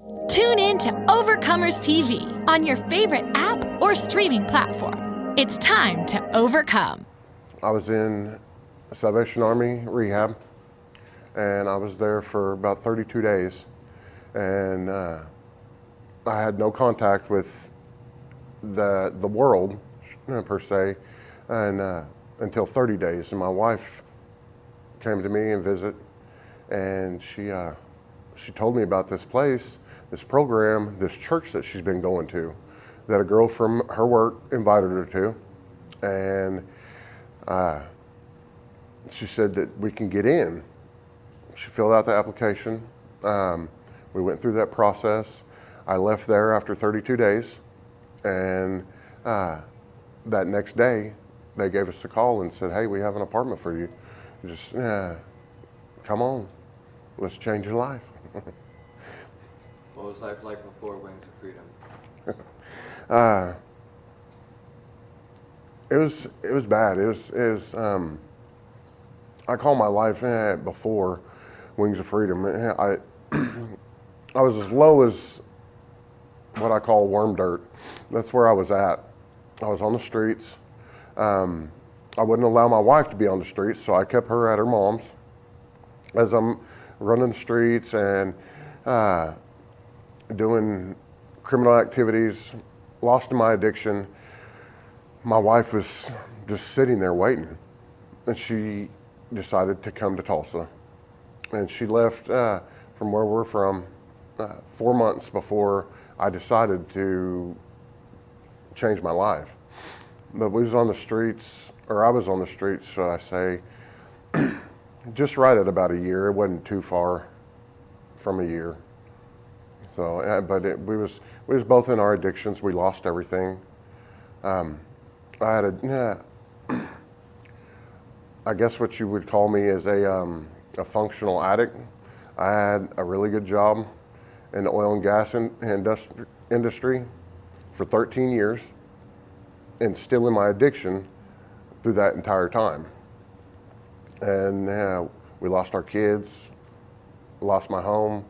Tune in to Overcomers TV on your favorite app or streaming platform. It's time to overcome. I was in Salvation Army rehab, and I was there for about 32 days, and I had no contact with the world per se, and until 30 days. And my wife came to me and visit, and she told me about this place, this program, this church that she's been going to, that a girl from her work invited her to, and she said that we can get in. She filled out the application. We went through that process. I left there after 32 days, and that next day, they gave us a call and said, "Hey, we have an apartment for you. Just come on, let's change your life." What was life like before Wings of Freedom? It was bad. It was I call my life before Wings of Freedom. I was as low as what I call worm dirt. That's where I was at. I was on the streets. I wouldn't allow my wife to be on the streets, so I kept her at her mom's. As I'm running the streets and doing criminal activities, lost in my addiction, my wife was just sitting there waiting, and she decided to come to Tulsa. And she left from where we're from 4 months before I decided to change my life. But we was on the streets, or I was on the streets, should I say, just right at about a year. It wasn't too far from a year. So, but we was both in our addictions. We lost everything. I had I guess what you would call me as a functional addict. I had a really good job in the oil and gas industry for 13 years, and still in my addiction through that entire time. And we lost our kids, lost my home,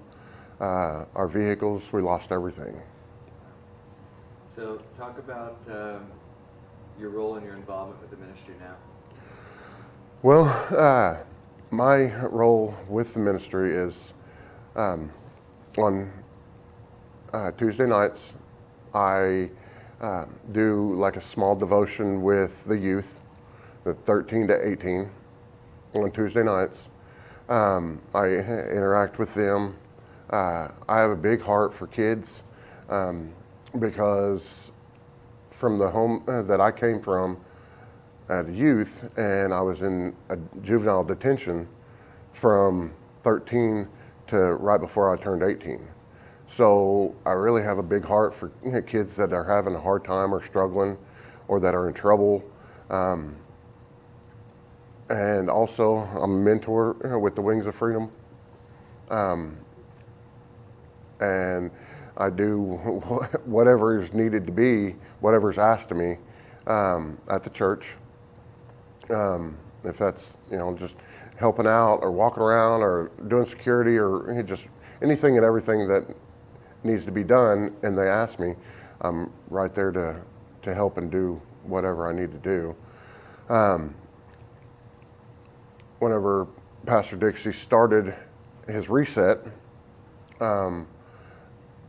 our vehicles, we lost everything. So talk about your role and your involvement with the ministry now. Well, my role with the ministry is on Tuesday nights, I do like a small devotion with the youth, the 13 to 18, on Tuesday nights. I interact with them. I have a big heart for kids because from the home that I came from as a youth, and I was in a juvenile detention from 13 to right before I turned 18. So I really have a big heart for kids that are having a hard time or struggling or that are in trouble. And also I'm a mentor with the Wings of Freedom. And I do whatever is needed to be, whatever's asked of me at the church. If that's, just helping out or walking around or doing security or just anything and everything that needs to be done and they ask me, I'm right there to help and do whatever I need to do. Whenever Pastor Dixie started his reset,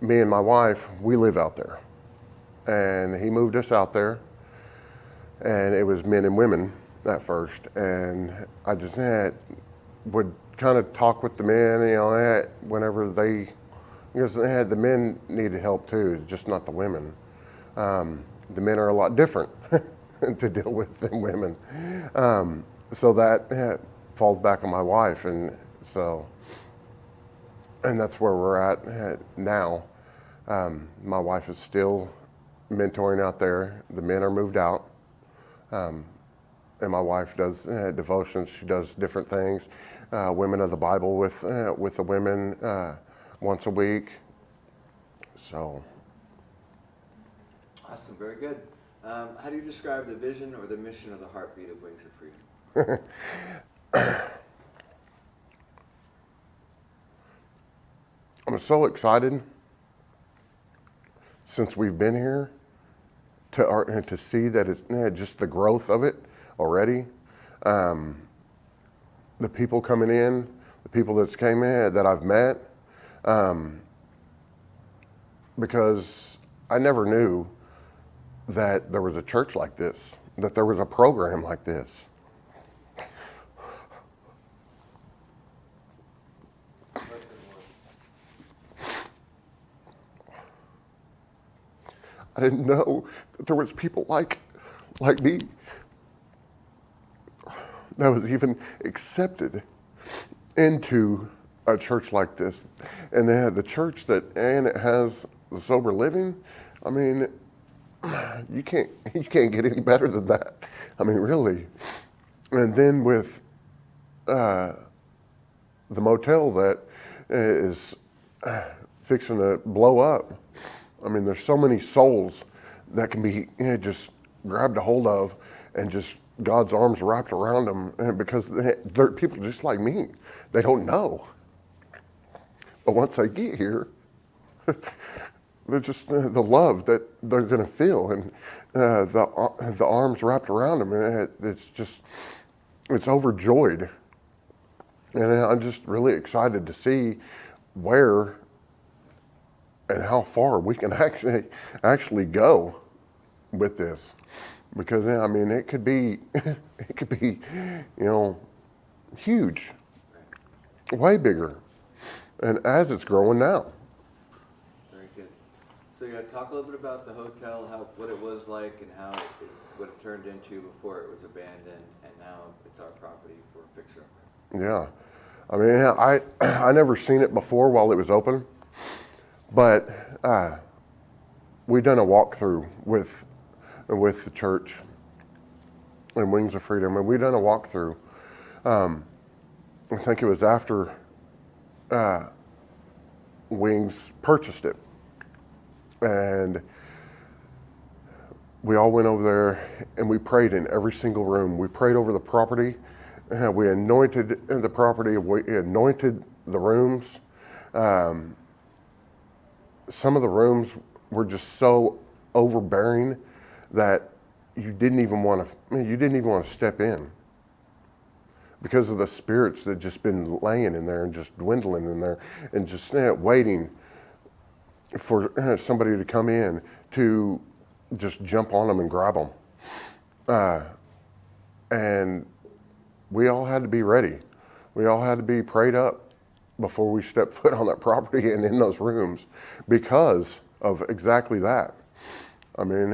me and my wife, we live out there. And he moved us out there, and it was men and women at first. And I just would kind of talk with the men, whenever because the men needed help too, just not the women. The men are a lot different to deal with than women. So that falls back on my wife, and that's where we're at now. My wife is still mentoring out there. The men are moved out. And my wife does devotions. She does different things. Women of the Bible with the women once a week. So. Awesome, very good. How do you describe the vision or the mission of the heartbeat of Wings of Freedom? I'm so excited since we've been here, and to see that it's just the growth of it already. The people coming in, the people that came in that I've met, because I never knew that there was a church like this, that there was a program like this. I didn't know that there was people like me that was even accepted into a church like this. And they had the church and it has the sober living. I mean, you can't get any better than that. I mean, really. And then with the motel that is fixing to blow up. I mean, there's so many souls that can be just grabbed a hold of and just God's arms wrapped around them, because they're people just like me. They don't know. But once they get here, they're just the love that they're going to feel, and the arms wrapped around them. And it's overjoyed. And I'm just really excited to see where and how far we can actually go with this, because I mean it could be huge, way bigger, and as it's growing now. Very good. So talk a little bit about the hotel, what it was like, and what it turned into before it was abandoned, and now it's our property for Fixer Upper. Yeah, I mean I never seen it before while it was open. But we done a walkthrough with the church and Wings of Freedom, and we done a walkthrough. I think it was after Wings purchased it, and we all went over there and we prayed in every single room. We prayed over the property. We anointed the property. We anointed the rooms. Some of the rooms were just so overbearing that you didn't even want to step in, because of the spirits that just been laying in there and just dwindling in there and just waiting for somebody to come in to just jump on them and grab them. And we all had to be ready. We all had to be prayed up before we step foot on that property and in those rooms, because of exactly that. I mean,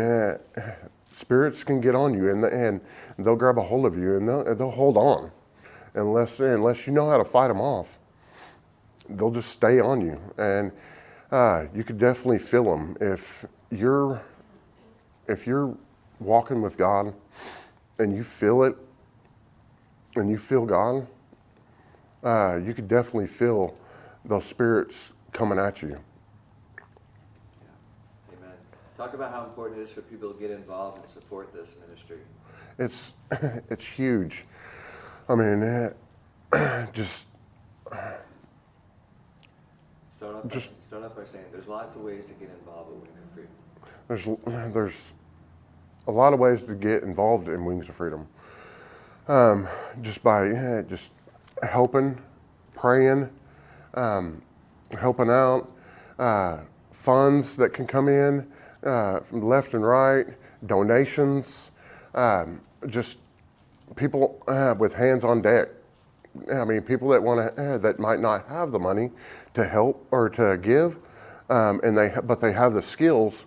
spirits can get on you, and they'll grab a hold of you, and they'll hold on, unless you know how to fight them off. They'll just stay on you, and you could definitely feel them if you're walking with God, and you feel it, and you feel God. You could definitely feel those spirits coming at you. Yeah. Amen. Talk about how important it is for people to get involved and support this ministry. It's huge. I mean, just start off by saying there's lots of ways to get involved with Wings of Freedom. There's a lot of ways to get involved in Wings of Freedom. Just by just helping, praying, helping out, funds that can come in from left and right, donations, just people with hands on deck. I mean, people that want to that might not have the money to help or to give, but they have the skills.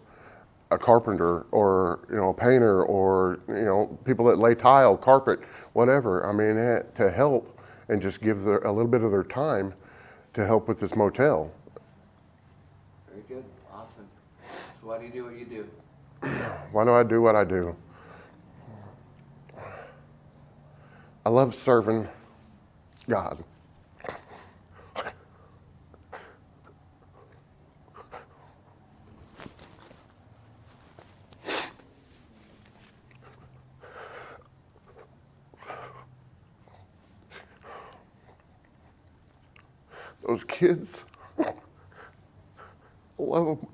A carpenter, or a painter, or people that lay tile, carpet, whatever. I mean, to help and just give a little bit of their time to help with this motel. Very good, awesome. So why do you do what you do? Why do I do what I do? I love serving God. Those kids, I love them.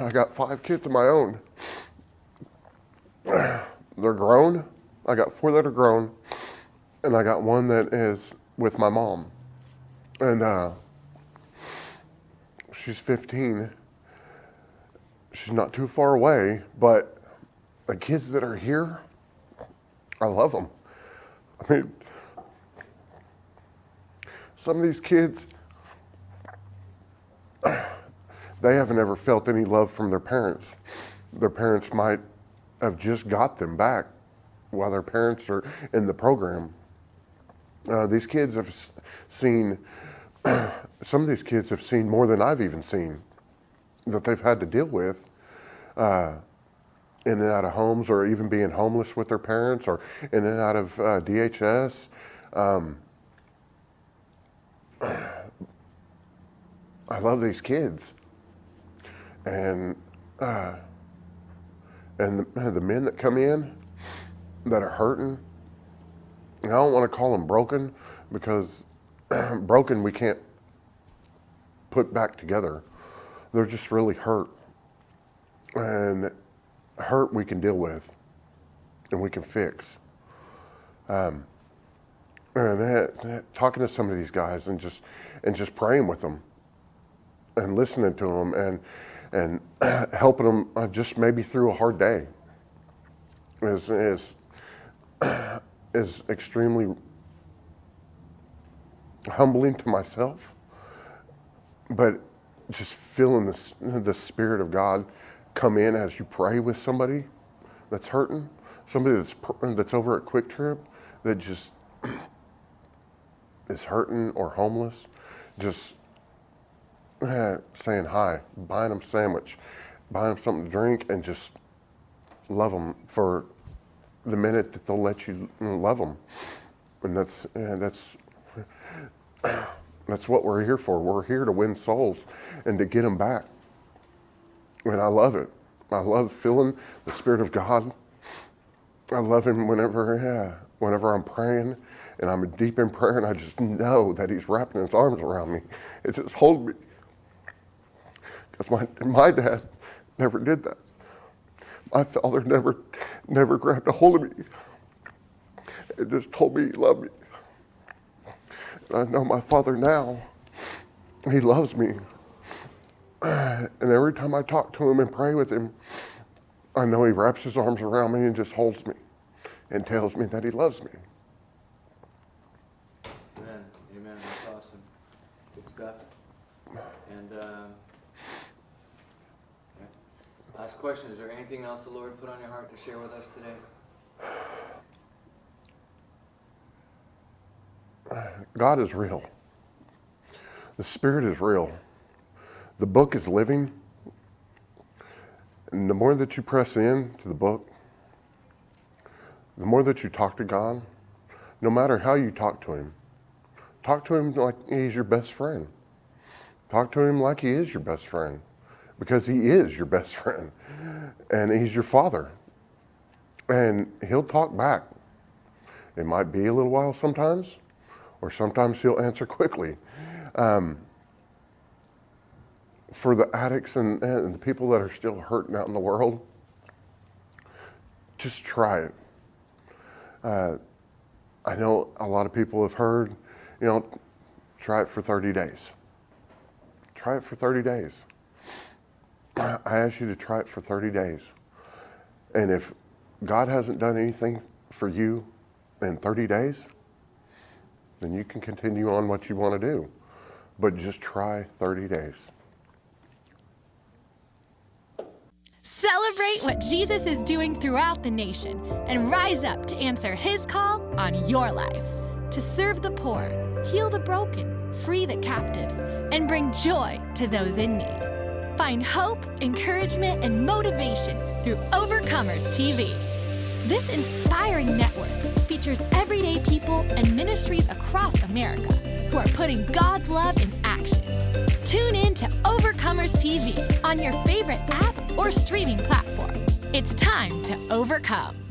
I got 5 kids of my own. They're grown. I got 4 that are grown, and I got 1 that is with my mom. And she's 15. She's not too far away, but the kids that are here, I love them. I mean, some of these kids, they haven't ever felt any love from their parents. Their parents might have just got them back while their parents are in the program. These kids have seen, some of these kids have seen more than I've even seen that they've had to deal with in and out of homes, or even being homeless with their parents, or in and out of DHS. I love these kids. And the men that come in that are hurting, and I don't want to call them broken, because broken we can't put back together. They're just really hurt. And hurt we can deal with, and we can fix. And talking to some of these guys and just praying with them and listening to them and helping them just maybe through a hard day is extremely humbling to myself. But just feeling the Spirit of God come in as you pray with somebody that's hurting, somebody that's over at Quick Trip that just is hurting or homeless, just saying hi, buying them a sandwich, buying them something to drink, and just love them for the minute that they'll let you love them. And that's what we're here for. We're here to win souls and to get them back. And I love it. I love feeling the Spirit of God. I love Him whenever I'm praying and I'm deep in prayer, and I just know that He's wrapping His arms around me. It just holds me. Because my dad never did that. My father never grabbed a hold of me. It just told me He loved me. I know my father now. He loves me. And every time I talk to Him and pray with Him, I know He wraps His arms around me and just holds me and tells me that He loves me. Amen. Amen. That's awesome. Good stuff. And last question, is there anything else the Lord put on your heart to share with us today? God is real. The Spirit is real. The book is living. And the more that you press in to the book, the more that you talk to God, no matter how you talk to Him like He's your best friend. Talk to Him like He is your best friend, because He is your best friend, and He's your Father. And He'll talk back. It might be a little while sometimes, or sometimes He'll answer quickly. For the addicts and the people that are still hurting out in the world, just try it. I know a lot of people have heard, try it for 30 days. Try it for 30 days. I ask you to try it for 30 days. And if God hasn't done anything for you in 30 days, then you can continue on what you want to do. But just try 30 days. Celebrate what Jesus is doing throughout the nation and rise up to answer His call on your life. To serve the poor, heal the broken, free the captives, and bring joy to those in need. Find hope, encouragement, and motivation through Overcomers TV. This inspiring network features everyday people and ministries across America who are putting God's love in action. Tune in to Overcomers TV on your favorite app or streaming platform. It's time to overcome.